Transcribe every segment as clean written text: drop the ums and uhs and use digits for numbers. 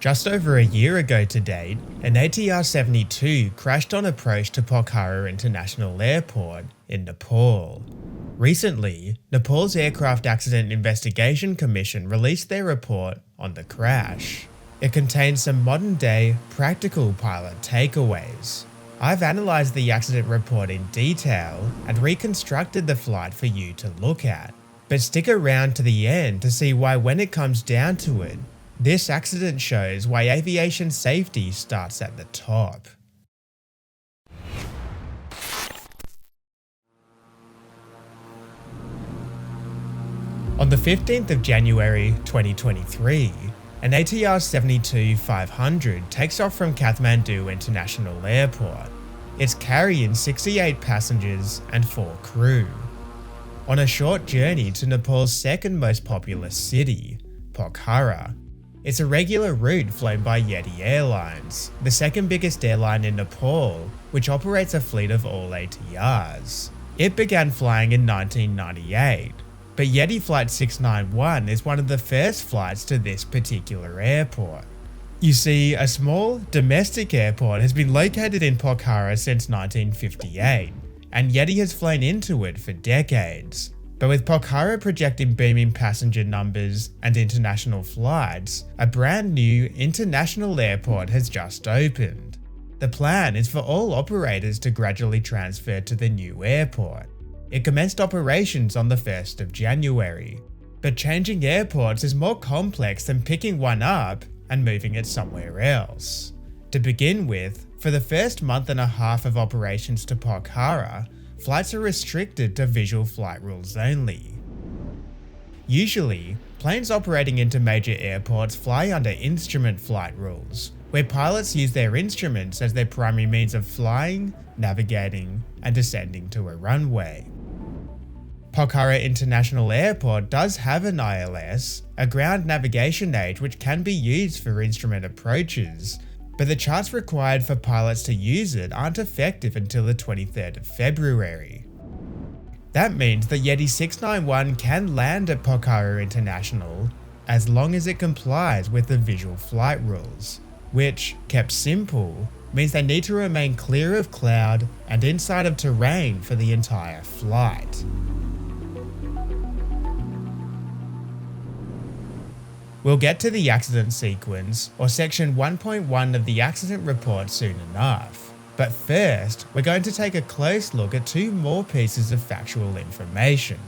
Just over a year ago to date, an ATR-72 crashed on approach to Pokhara International Airport in Nepal. Recently, Nepal's Aircraft Accident Investigation Commission released their report on the crash. It contains some modern-day, practical pilot takeaways. I've analysed the accident report in detail and reconstructed the flight for you to look at. But stick around to the end to see why, when it comes down to it, this accident shows why aviation safety starts at the top. On the 15th of January 2023, an ATR-72-500 takes off from Kathmandu International Airport. It's carrying 68 passengers and 4 crew. On a short journey to Nepal's second most populous city, Pokhara. It's a regular route flown by Yeti Airlines, the second biggest airline in Nepal, which operates a fleet of all ATRs. It began flying in 1998, but Yeti Flight 691 is one of the first flights to this particular airport. You see, a small, domestic airport has been located in Pokhara since 1958, and Yeti has flown into it for decades. But with Pokhara projecting booming passenger numbers and international flights, a brand new international airport has just opened. The plan is for all operators to gradually transfer to the new airport. It commenced operations on the 1st of January. But changing airports is more complex than picking one up and moving it somewhere else. To begin with, for the first month and a half of operations to Pokhara, flights are restricted to visual flight rules only. Usually, planes operating into major airports fly under instrument flight rules, where pilots use their instruments as their primary means of flying, navigating, and descending to a runway. Pokhara International Airport does have an ILS, a ground navigation aid which can be used for instrument approaches, but the charts required for pilots to use it aren't effective until the 23rd of February. That means that Yeti 691 can land at Pokhara International as long as it complies with the visual flight rules, which, kept simple, means they need to remain clear of cloud and inside of terrain for the entire flight. We'll get to the accident sequence, or section 1.1 of the accident report, soon enough. But first, we're going to take a close look at 2 more pieces of factual information.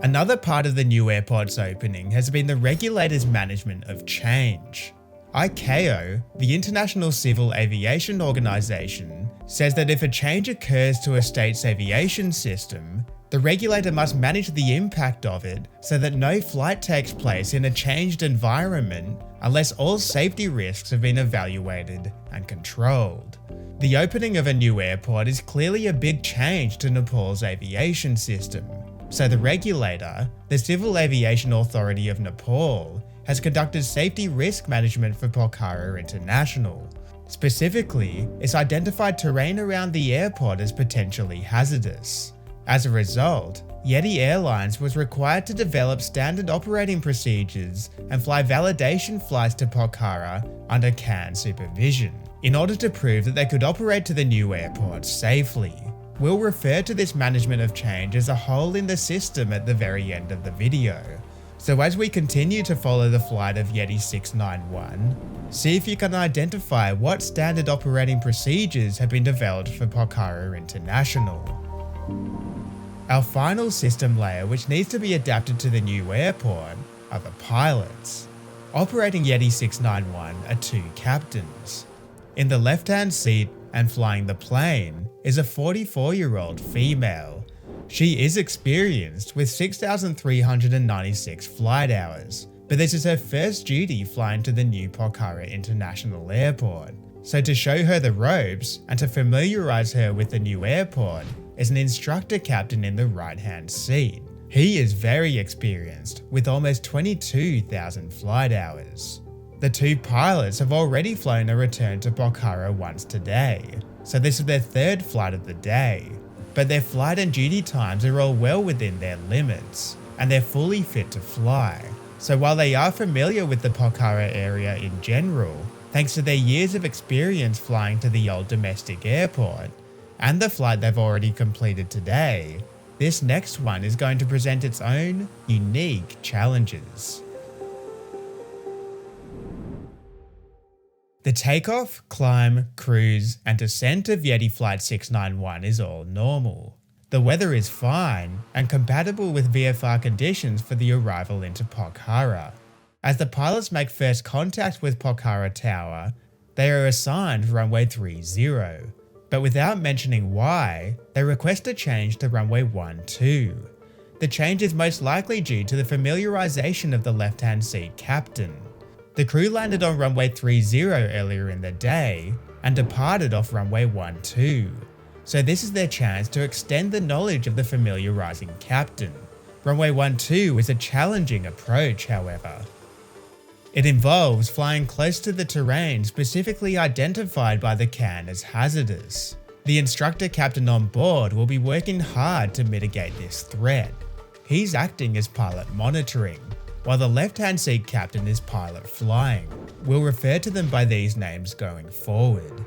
Another part of the new airport's opening has been the regulator's management of change. ICAO, the International Civil Aviation Organization, says that if a change occurs to a state's aviation system, the regulator must manage the impact of it so that no flight takes place in a changed environment unless all safety risks have been evaluated and controlled. The opening of a new airport is clearly a big change to Nepal's aviation system, so the regulator, the Civil Aviation Authority of Nepal, has conducted safety risk management for Pokhara International. Specifically, it's identified terrain around the airport as potentially hazardous. As a result, Yeti Airlines was required to develop standard operating procedures and fly validation flights to Pokhara under CAN supervision, in order to prove that they could operate to the new airport safely. We'll refer to this management of change as a hole in the system at the very end of the video. So as we continue to follow the flight of Yeti 691, see if you can identify what standard operating procedures have been developed for Pokhara International. Our final system layer, which needs to be adapted to the new airport, are the pilots. Operating Yeti 691 are 2 captains. In the left-hand seat and flying the plane is a 44-year-old female. She is experienced with 6,396 flight hours, but this is her first duty flying to the new Pokhara International Airport. So to show her the ropes and to familiarise her with the new airport is an instructor captain in the right-hand seat. He is very experienced, with almost 22,000 flight hours. The 2 pilots have already flown a return to Pokhara once today, so this is their 3rd flight of the day. But their flight and duty times are all well within their limits, and they're fully fit to fly. So while they are familiar with the Pokhara area in general, thanks to their years of experience flying to the old domestic airport, and the flight they've already completed today, this next one is going to present its own unique challenges. The takeoff, climb, cruise, and descent of Yeti Flight 691 is all normal. The weather is fine and compatible with VFR conditions for the arrival into Pokhara. As the pilots make first contact with Pokhara Tower, they are assigned runway 30, but without mentioning why, they request a change to runway 12. The change is most likely due to the familiarization of the left-hand seat captain. The crew landed on runway 30 earlier in the day and departed off runway 12. So this is their chance to extend the knowledge of the familiarizing captain. Runway 12 is a challenging approach, however. It involves flying close to the terrain specifically identified by the CAN as hazardous. The instructor captain on board will be working hard to mitigate this threat. He's acting as pilot monitoring, while the left-hand seat captain is pilot flying. We'll refer to them by these names going forward.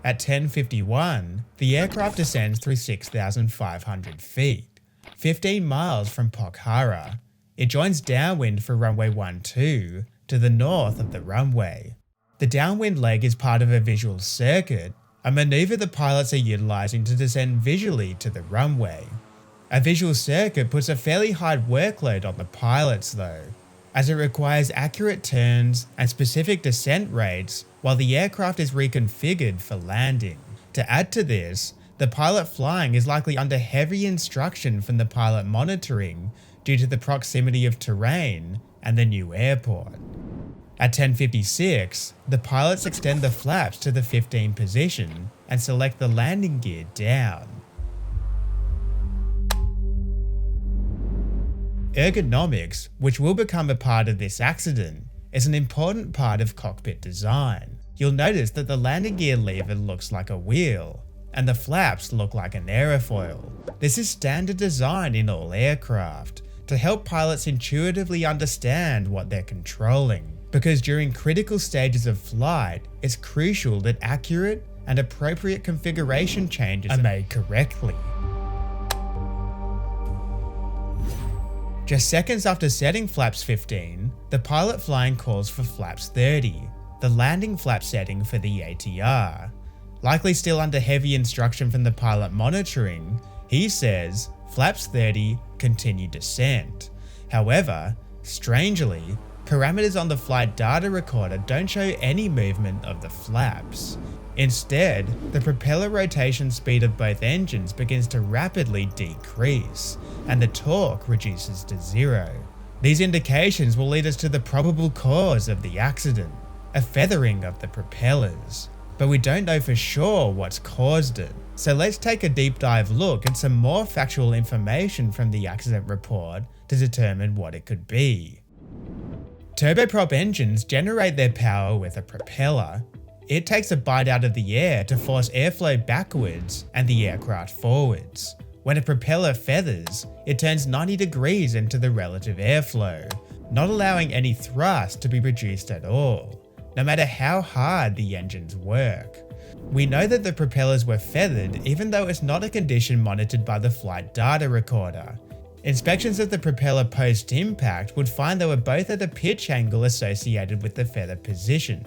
At 10:51, the aircraft descends through 6,500 feet, 15 miles from Pokhara. It joins downwind for runway 12 to the north of the runway. The downwind leg is part of a visual circuit, a maneuver the pilots are utilizing to descend visually to the runway. A visual circuit puts a fairly hard workload on the pilots though, as it requires accurate turns and specific descent rates while the aircraft is reconfigured for landing. To add to this, the pilot flying is likely under heavy instruction from the pilot monitoring due to the proximity of terrain and the new airport. At 10:56, the pilots extend the flaps to the 15 position and select the landing gear down. Ergonomics, which will become a part of this accident, is an important part of cockpit design. You'll notice that the landing gear lever looks like a wheel, and the flaps look like an aerofoil. This is standard design in all aircraft, to help pilots intuitively understand what they're controlling, because during critical stages of flight, it's crucial that accurate and appropriate configuration changes are made correctly. Just seconds after setting flaps 15, the pilot flying calls for flaps 30, the landing flap setting for the ATR. Likely still under heavy instruction from the pilot monitoring, he says, flaps 30, continue descent. However, strangely, parameters on the flight data recorder don't show any movement of the flaps. Instead, the propeller rotation speed of both engines begins to rapidly decrease, and the torque reduces to 0. These indications will lead us to the probable cause of the accident, a feathering of the propellers. But we don't know for sure what's caused it. So let's take a deep dive look at some more factual information from the accident report to determine what it could be. Turboprop engines generate their power with a propeller. It takes a bite out of the air to force airflow backwards and the aircraft forwards. When a propeller feathers, it turns 90 degrees into the relative airflow, not allowing any thrust to be produced at all, no matter how hard the engines work. We know that the propellers were feathered even though it's not a condition monitored by the flight data recorder. Inspections of the propeller post-impact would find they were both at a pitch angle associated with the feather position.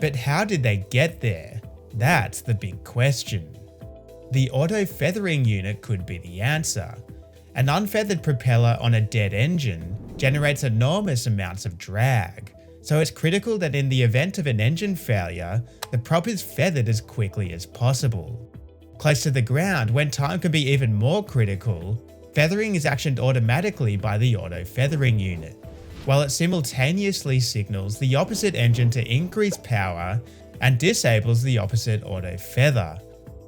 But how did they get there? That's the big question. The auto feathering unit could be the answer. An unfeathered propeller on a dead engine generates enormous amounts of drag, so it's critical that in the event of an engine failure, the prop is feathered as quickly as possible. Close to the ground, when time can be even more critical, feathering is actioned automatically by the auto feathering unit, while it simultaneously signals the opposite engine to increase power and disables the opposite auto feather.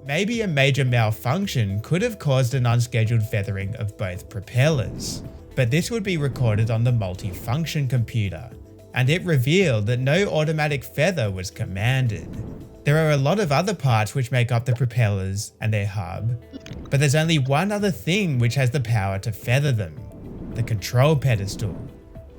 Maybe a major malfunction could have caused an unscheduled feathering of both propellers, but this would be recorded on the multi-function computer, and it revealed that no automatic feather was commanded. There are a lot of other parts which make up the propellers and their hub, but there's only one other thing which has the power to feather them. the control pedestal.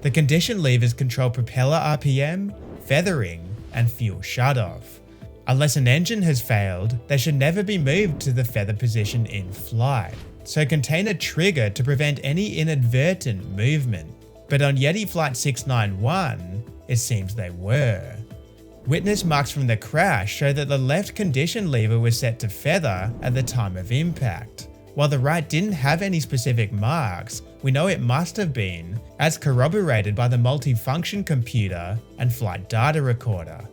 The condition levers control propeller RPM, feathering, and fuel shutoff. Unless an engine has failed, they should never be moved to the feather position in flight, so contain a trigger to prevent any inadvertent movement. But on Yeti Flight 691, it seems they were. Witness marks from the crash show that the left condition lever was set to feather at the time of impact. While the right didn't have any specific marks, we know it must have been, as corroborated by the multifunction computer and flight data recorder.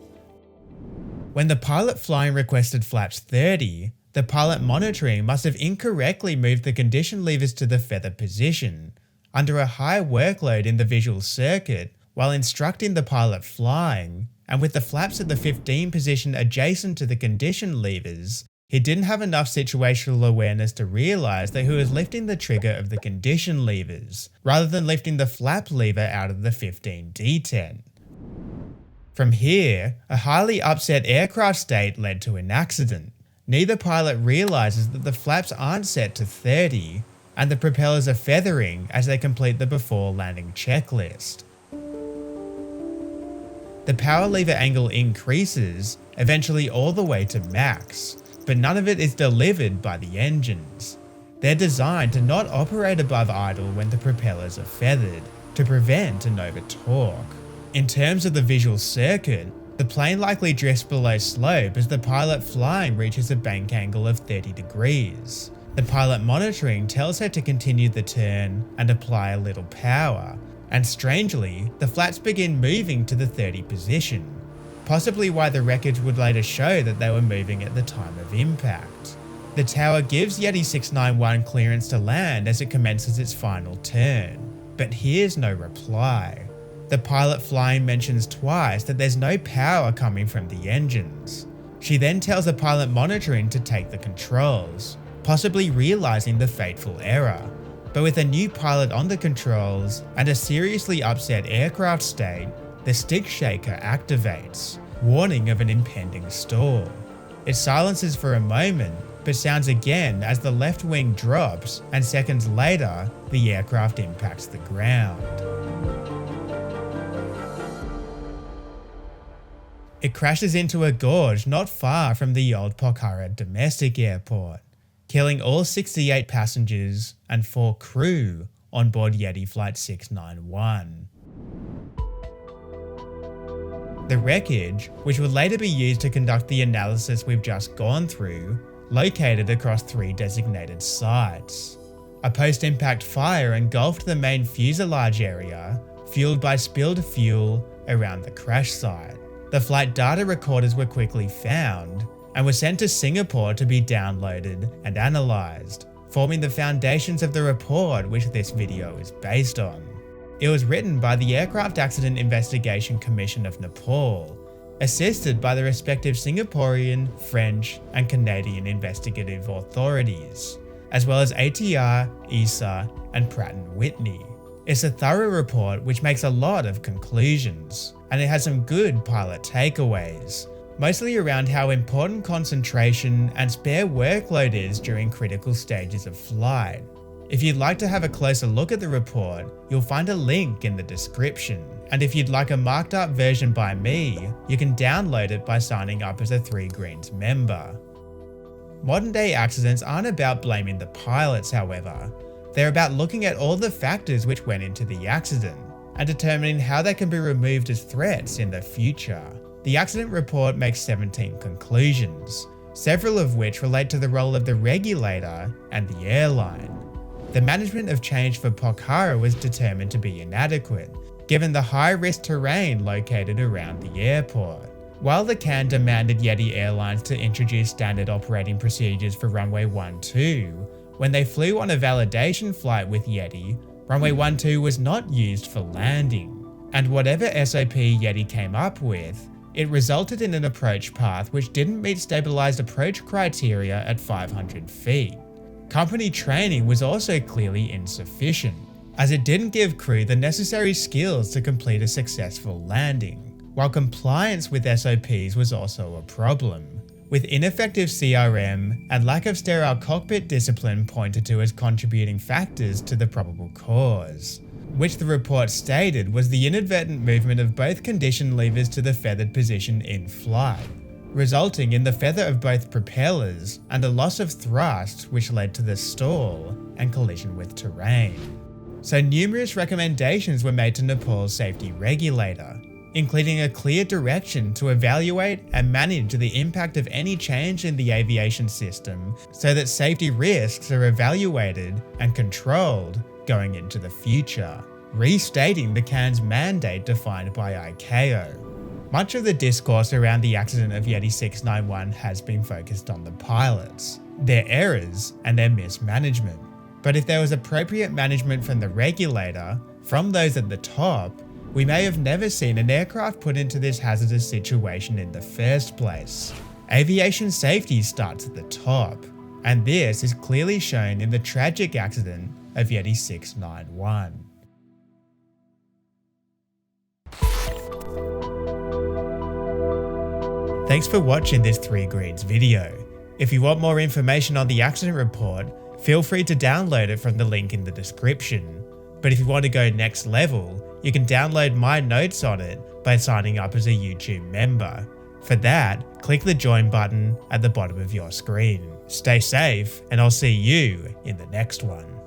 When the pilot flying requested flaps 30, the pilot monitoring must have incorrectly moved the condition levers to the feather position. Under a high workload in the visual circuit, while instructing the pilot flying, and with the flaps at the 15 position adjacent to the condition levers, he didn't have enough situational awareness to realise that he was lifting the trigger of the condition levers, rather than lifting the flap lever out of the 15 detent. From here, a highly upset aircraft state led to an accident. Neither pilot realises that the flaps aren't set to 30, and the propellers are feathering as they complete the before landing checklist. The power lever angle increases, eventually all the way to max, but none of it is delivered by the engines. They're designed to not operate above idle when the propellers are feathered, to prevent an over-torque. In terms of the visual circuit, the plane likely drifts below slope as the pilot flying reaches a bank angle of 30 degrees. The pilot monitoring tells her to continue the turn and apply a little power, and strangely, the flaps begin moving to the 30 position. Possibly why the wreckage would later show that they were moving at the time of impact. The tower gives Yeti 691 clearance to land as it commences its final turn, but here's no reply. The pilot flying mentions twice that there's no power coming from the engines. She then tells the pilot monitoring to take the controls, possibly realising the fateful error. But with a new pilot on the controls and a seriously upset aircraft state, the stick shaker activates, warning of an impending stall. It silences for a moment, but sounds again as the left wing drops, and seconds later, the aircraft impacts the ground. It crashes into a gorge not far from the old Pokhara domestic airport, killing all 68 passengers and 4 crew on board Yeti Flight 691. The wreckage, which would later be used to conduct the analysis we've just gone through, located across 3 designated sites. A post-impact fire engulfed the main fuselage area, fueled by spilled fuel around the crash site. The flight data recorders were quickly found and were sent to Singapore to be downloaded and analysed, forming the foundations of the report which this video is based on. It was written by the Aircraft Accident Investigation Commission of Nepal, assisted by the respective Singaporean, French, and Canadian investigative authorities, as well as ATR, ESA, and Pratt & Whitney. It's a thorough report which makes a lot of conclusions, and it has some good pilot takeaways, mostly around how important concentration and spare workload is during critical stages of flight. If you'd like to have a closer look at the report, you'll find a link in the description. And if you'd like a marked up version by me, you can download it by signing up as a 3 Greens member. Modern day accidents aren't about blaming the pilots, however. They're about looking at all the factors which went into the accident and determining how they can be removed as threats in the future. The accident report makes 17 conclusions, several of which relate to the role of the regulator and the airline. The management of change for Pokhara was determined to be inadequate, given the high-risk terrain located around the airport. While the CAN demanded Yeti Airlines to introduce standard operating procedures for Runway 12, when they flew on a validation flight with Yeti, Runway 12 was not used for landing. And whatever SOP Yeti came up with, it resulted in an approach path which didn't meet stabilized approach criteria at 500 feet. Company training was also clearly insufficient, as it didn't give crew the necessary skills to complete a successful landing, while compliance with SOPs was also a problem. with ineffective CRM and lack of sterile cockpit discipline pointed to as contributing factors to the probable cause, which the report stated was the inadvertent movement of both condition levers to the feathered position in flight, resulting in the feather of both propellers and a loss of thrust which led to the stall and collision with terrain. So numerous recommendations were made to Nepal's safety regulator, including a clear direction to evaluate and manage the impact of any change in the aviation system so that safety risks are evaluated and controlled going into the future, restating the CAN's mandate defined by ICAO. Much of the discourse around the accident of Yeti 691 has been focused on the pilots, their errors and their mismanagement. But if there was appropriate management from the regulator, from those at the top, we may have never seen an aircraft put into this hazardous situation in the first place. Aviation safety starts at the top, and this is clearly shown in the tragic accident of Yeti 691. Thanks for watching this 3 Greens video. If you want more information on the accident report, feel free to download it from the link in the description. But if you want to go next level, you can download my notes on it by signing up as a YouTube member. For that, click the join button at the bottom of your screen. Stay safe, and I'll see you in the next one.